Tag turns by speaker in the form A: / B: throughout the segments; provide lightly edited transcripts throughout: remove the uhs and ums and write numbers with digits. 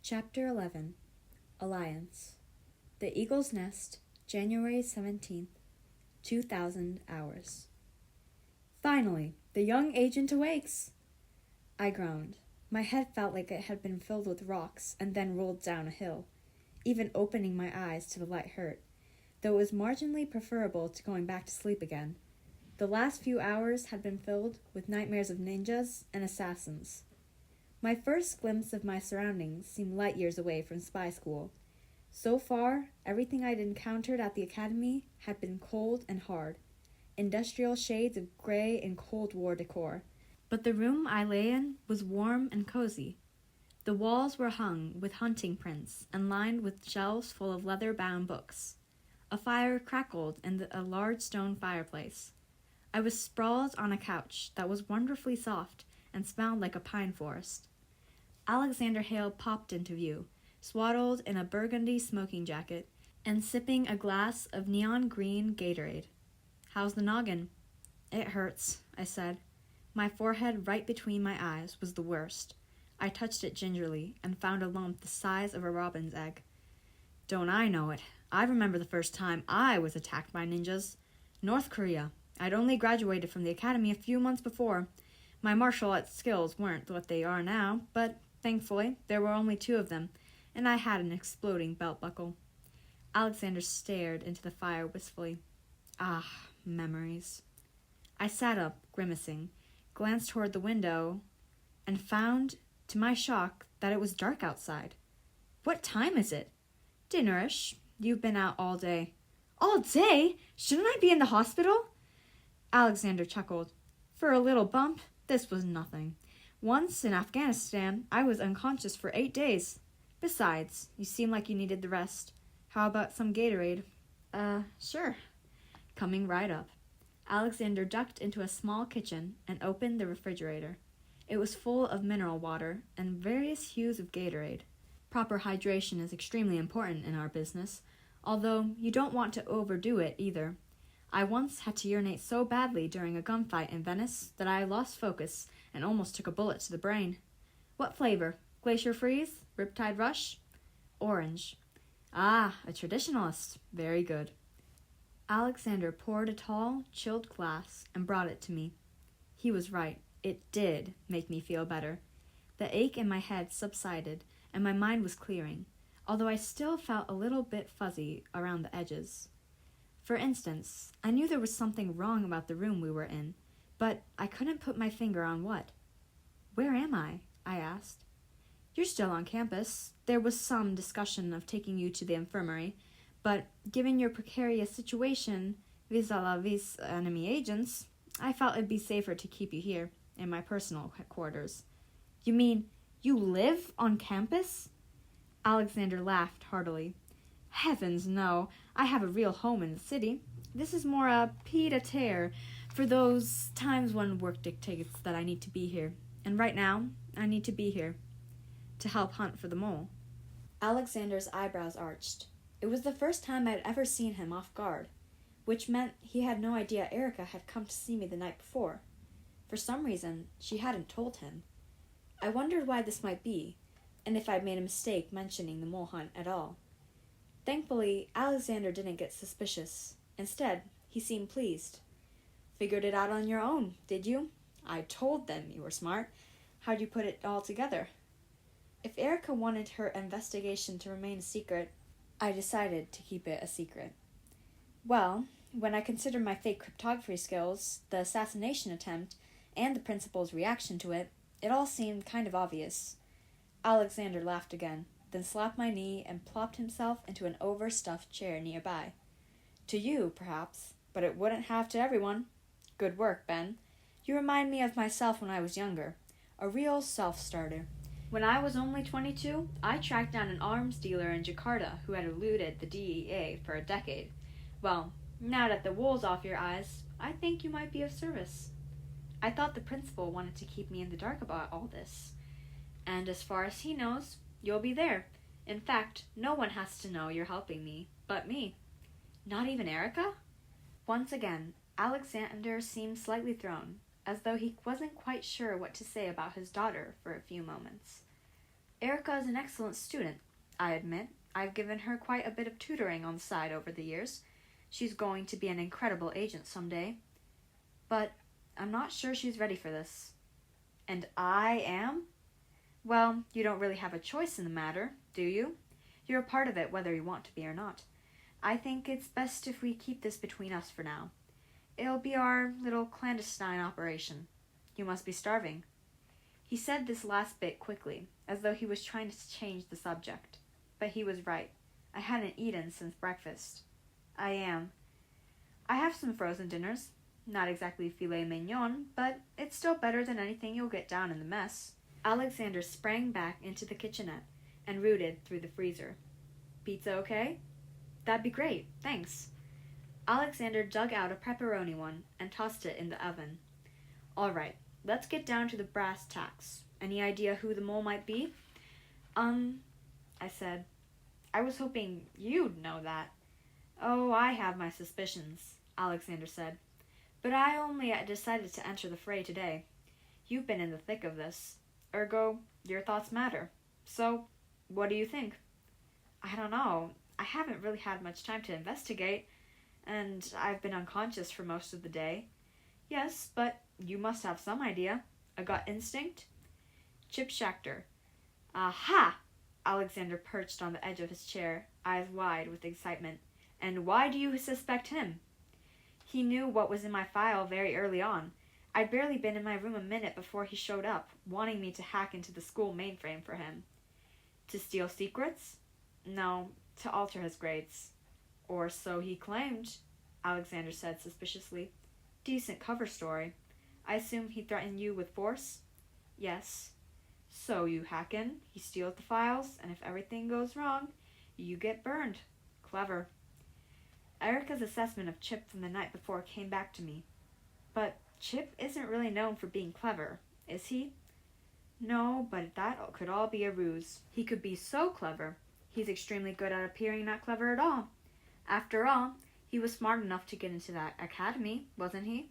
A: Chapter 11. Alliance. The Eagle's Nest, January 17th, 2000 hours. Finally, the young agent awakes! I groaned. My head felt like it had been filled with rocks and then rolled down a hill. Even opening my eyes to the light hurt, though it was marginally preferable to going back to sleep again. The last few hours had been filled with nightmares of ninjas and assassins. My first glimpse of my surroundings seemed light years away from spy school. So far, everything I'd encountered at the academy had been cold and hard, industrial shades of gray and Cold War decor. But the room I lay in was warm and cozy. The walls were hung with hunting prints and lined with shelves full of leather-bound books. A fire crackled in a large stone fireplace. I was sprawled on a couch that was wonderfully soft and smelled like a pine forest. Alexander Hale popped into view, swaddled in a burgundy smoking jacket and sipping a glass of neon green Gatorade. "How's the noggin?" "It hurts," I said. My forehead right between my eyes was the worst. I touched it gingerly and found a lump the size of a robin's egg. "Don't I know it? I remember the first time I was attacked by ninjas. North Korea. I'd only graduated from the academy a few months before. My martial arts skills weren't what they are now, but thankfully there were only 2 of them, and I had an exploding belt buckle." Alexander stared into the fire wistfully. Ah, memories. I sat up, grimacing, glanced toward the window, and found, to my shock, that it was dark outside. "What time is it?" "Dinnerish. You've been out all day." "All day? Shouldn't I be in the hospital?" Alexander chuckled. "For a little bump, this was nothing. Once, in Afghanistan, I was unconscious for 8 days. Besides, you seem like you needed the rest. How about some Gatorade?" Sure. Coming right up. Alexander ducked into a small kitchen and opened the refrigerator. It was full of mineral water and various hues of Gatorade. Proper hydration is extremely important in our business, although you don't want to overdo it either. I once had to urinate so badly during a gunfight in Venice that I lost focus and almost took a bullet to the brain. "What flavor? Glacier Freeze? Riptide Rush?" "Orange." "Ah, a traditionalist. Very good." Alexander poured a tall, chilled glass and brought it to me. He was right. It did make me feel better. The ache in my head subsided, and my mind was clearing, although I still felt a little bit fuzzy around the edges. For instance, I knew there was something wrong about the room we were in, but I couldn't put my finger on what. "Where am I?" I asked. "You're still on campus. There was some discussion of taking you to the infirmary, but given your precarious situation vis-a-vis enemy agents, I felt it'd be safer to keep you here, in my personal quarters." "You mean you live on campus?" Alexander laughed heartily. "Heavens, no. I have a real home in the city. This is more a pied-à-terre for those times when work dictates that I need to be here. And right now, I need to be here to help hunt for the mole." Alexander's eyebrows arched. It was the first time I had ever seen him off guard, which meant he had no idea Erica had come to see me the night before. For some reason, she hadn't told him. I wondered why this might be, and if I'd made a mistake mentioning the mole hunt at all. Thankfully, Alexander didn't get suspicious. Instead, he seemed pleased. "Figured it out on your own, did you? I told them you were smart. How'd you put it all together?" If Erica wanted her investigation to remain a secret, I decided to keep it a secret. Well, when I considered my fake cryptography skills, the assassination attempt, and the principal's reaction to it, it all seemed kind of obvious. Alexander laughed again, then slapped my knee and plopped himself into an overstuffed chair nearby. "To you, perhaps, but it wouldn't have to everyone. Good work, Ben. You remind me of myself when I was younger. A real self-starter. When I was only 22, I tracked down an arms dealer in Jakarta who had eluded the DEA for a decade. Well, now that the wool's off your eyes, I think you might be of service. I thought the principal wanted to keep me in the dark about all this. And as far as he knows, you'll be there. In fact, no one has to know you're helping me but me." "Not even Erica?" Once again, Alexander seemed slightly thrown, as though he wasn't quite sure what to say about his daughter for a few moments. Erica is an excellent student, I admit. I've given her quite a bit of tutoring on the side over the years. She's going to be an incredible agent someday. But I'm not sure she's ready for this. And I am? Well, you don't really have a choice in the matter, do you? You're a part of it whether you want to be or not. I think it's best if we keep this between us for now. It'll be our little clandestine operation. You must be starving. He said this last bit quickly, as though he was trying to change the subject. But he was right. I hadn't eaten since breakfast. I am. I have some frozen dinners. Not exactly filet mignon, but it's still better than anything you'll get down in the mess. Alexander sprang back into the kitchenette and rooted through the freezer. Pizza okay? That'd be great, thanks. Alexander dug out a pepperoni one and tossed it in the oven. All right, let's get down to the brass tacks. Any idea who the mole might be? I said. I was hoping you'd know that. Oh, I have my suspicions, Alexander said. But I only decided to enter the fray today. You've been in the thick of this. Ergo, your thoughts matter. So, what do you think? I don't know. I haven't really had much time to investigate, and I've been unconscious for most of the day. Yes, but you must have some idea. A gut instinct? Chip Schachter. Aha! Alexander perched on the edge of his chair, eyes wide with excitement. And why do you suspect him? He knew what was in my file very early on. I'd barely been in my room a minute before he showed up, wanting me to hack into the school mainframe for him. To steal secrets? No, to alter his grades. Or so he claimed, Alexander said suspiciously. Decent cover story. I assume he threatened you with force? Yes. So you hack in, he steals the files, and if everything goes wrong, you get burned. Clever. Erica's assessment of Chip from the night before came back to me. But Chip isn't really known for being clever, is he? No, but that could all be a ruse. He could be so clever. He's extremely good at appearing not clever at all. After all, he was smart enough to get into that academy, wasn't he?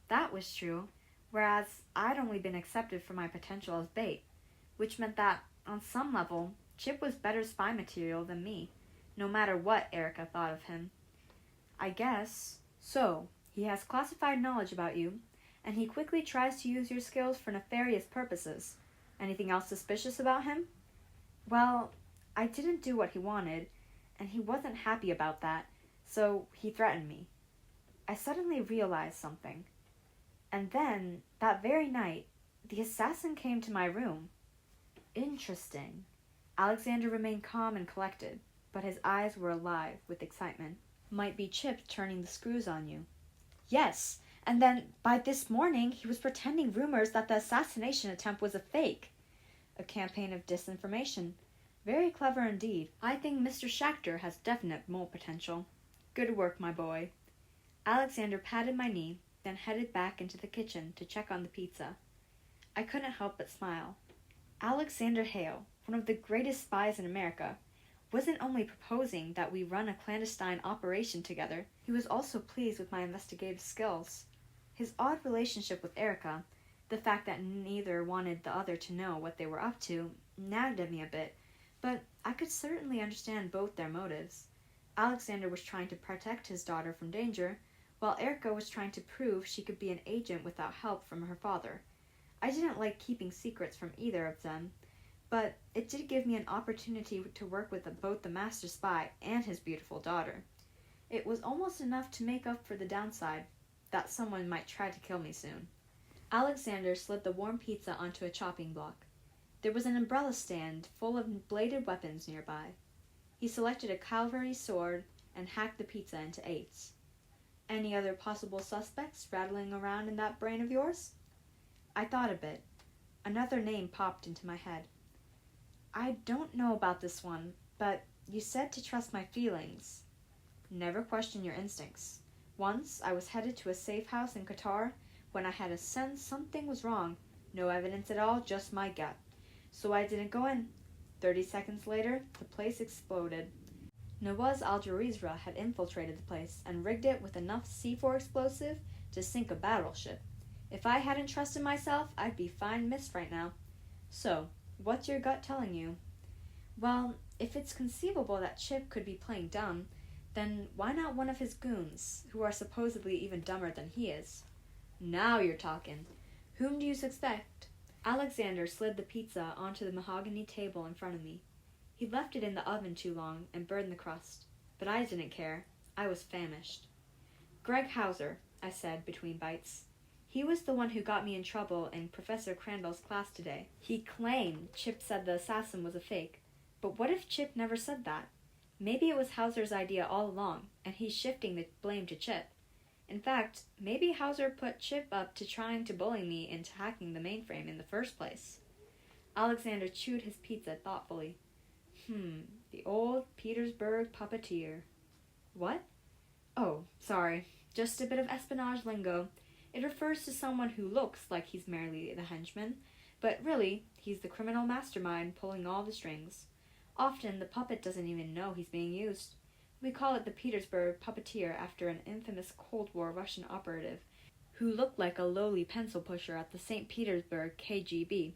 A: That was true, whereas I'd only been accepted for my potential as bait, which meant that, on some level, Chip was better spy material than me, no matter what Erica thought of him. I guess. So, he has classified knowledge about you, and he quickly tries to use your skills for nefarious purposes. Anything else suspicious about him? Well, I didn't do what he wanted, and he wasn't happy about that, so he threatened me. I suddenly realized something. And then, that very night, the assassin came to my room. Interesting. Alexander remained calm and collected, but his eyes were alive with excitement. Might be Chip turning the screws on you. Yes, and then by this morning he was pretending rumors that the assassination attempt was a fake. A campaign of disinformation. Very clever indeed. I think Mr. Schachter has definite mole potential. Good work, my boy. Alexander patted my knee, then headed back into the kitchen to check on the pizza. I couldn't help but smile. Alexander Hale, one of the greatest spies in America, wasn't only proposing that we run a clandestine operation together, he was also pleased with my investigative skills. His odd relationship with Erica, the fact that neither wanted the other to know what they were up to, nagged at me a bit, but I could certainly understand both their motives. Alexander was trying to protect his daughter from danger, while Erica was trying to prove she could be an agent without help from her father. I didn't like keeping secrets from either of them, but it did give me an opportunity to work with both the master spy and his beautiful daughter. It was almost enough to make up for the downside, that someone might try to kill me soon. Alexander slid the warm pizza onto a chopping block. There was an umbrella stand full of bladed weapons nearby. He selected a cavalry sword and hacked the pizza into eighths. Any other possible suspects rattling around in that brain of yours? I thought a bit. Another name popped into my head. I don't know about this one, but you said to trust my feelings. Never question your instincts. Once, I was headed to a safe house in Qatar when I had a sense something was wrong. No evidence at all, just my gut. So I didn't go in. 30 seconds later, the place exploded. Nawaz al-Jarizra had infiltrated the place and rigged it with enough C4 explosive to sink a battleship. If I hadn't trusted myself, I'd be fine missed right now. So, What's your gut telling you? Well, if it's conceivable that Chip could be playing dumb, then why not one of his goons, who are supposedly even dumber than he is? Now you're talking. Whom do you suspect? Alexander slid the pizza onto the mahogany table in front of me. He'd left it in the oven too long and burned the crust, but I didn't care. I was famished. Greg Hauser, I said between bites. He was the one who got me in trouble in Professor Crandall's class today. He claimed Chip said the assassin was a fake, but what if Chip never said that? Maybe it was Hauser's idea all along, and he's shifting the blame to Chip. In fact, maybe Hauser put Chip up to trying to bully me into hacking the mainframe in the first place. Alexander chewed his pizza thoughtfully. The old Petersburg puppeteer. What? Oh, sorry. Just a bit of espionage lingo. It refers to someone who looks like he's merely the henchman, but really, he's the criminal mastermind pulling all the strings. Often, the puppet doesn't even know he's being used. We call it the Petersburg puppeteer after an infamous Cold War Russian operative who looked like a lowly pencil pusher at the St. Petersburg KGB,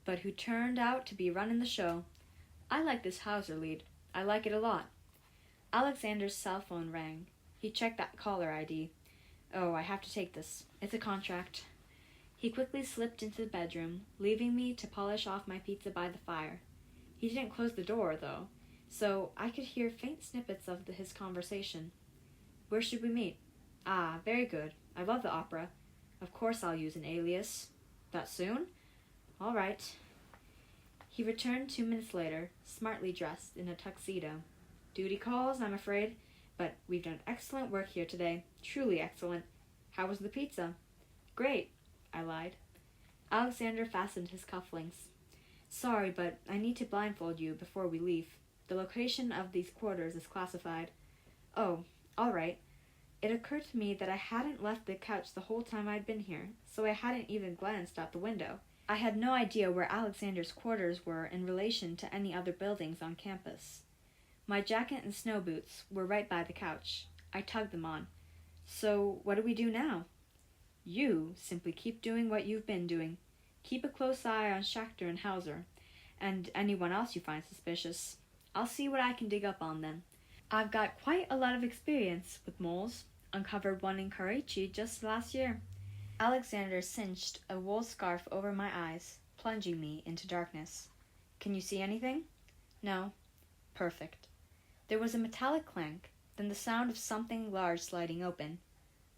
A: but who turned out to be running the show. I like this Hauser lead. I like it a lot. Alexander's cell phone rang. He checked that caller ID. Oh, I have to take this. It's a contract. He quickly slipped into the bedroom, leaving me to polish off my pizza by the fire. He didn't close the door, though, so I could hear faint snippets of his conversation. Where should we meet? Ah, very good. I love the opera. Of course I'll use an alias. That soon? All right. He returned 2 minutes later, smartly dressed in a tuxedo. Duty calls, I'm afraid, but we've done excellent work here today. Truly excellent. How was the pizza? Great, I lied. Alexander fastened his cufflinks. Sorry, but I need to blindfold you before we leave. The location of these quarters is classified. Oh, all right. It occurred to me that I hadn't left the couch the whole time I'd been here, so I hadn't even glanced out the window. I had no idea where Alexander's quarters were in relation to any other buildings on campus. My jacket and snow boots were right by the couch. I tugged them on. So, what do we do now? You simply keep doing what you've been doing. Keep a close eye on Schachter and Hauser, and anyone else you find suspicious. I'll see what I can dig up on them. I've got quite a lot of experience with moles. Uncovered one in Karachi just last year. Alexander cinched a wool scarf over my eyes, plunging me into darkness. Can you see anything? No. Perfect. There was a metallic clank, then the sound of something large sliding open.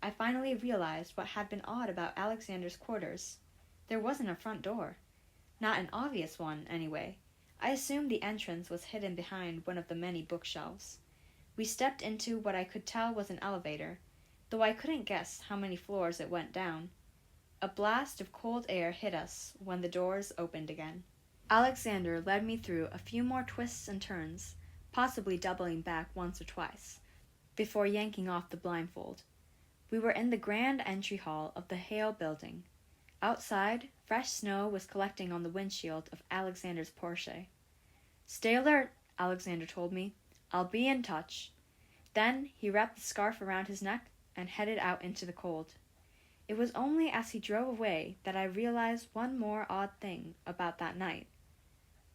A: I finally realized what had been odd about Alexander's quarters. There wasn't a front door. Not an obvious one, anyway. I assumed the entrance was hidden behind one of the many bookshelves. We stepped into what I could tell was an elevator, though I couldn't guess how many floors it went down. A blast of cold air hit us when the doors opened again. Alexander led me through a few more twists and turns, possibly doubling back once or twice, before yanking off the blindfold. We were in the grand entry hall of the Hale building. Outside, fresh snow was collecting on the windshield of Alexander's Porsche. Stay alert, Alexander told me. I'll be in touch. Then he wrapped the scarf around his neck and headed out into the cold. It was only as he drove away that I realized one more odd thing about that night.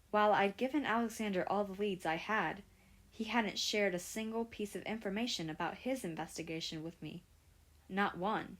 A: While I'd given Alexander all the leads I had, he hadn't shared a single piece of information about his investigation with me. Not one.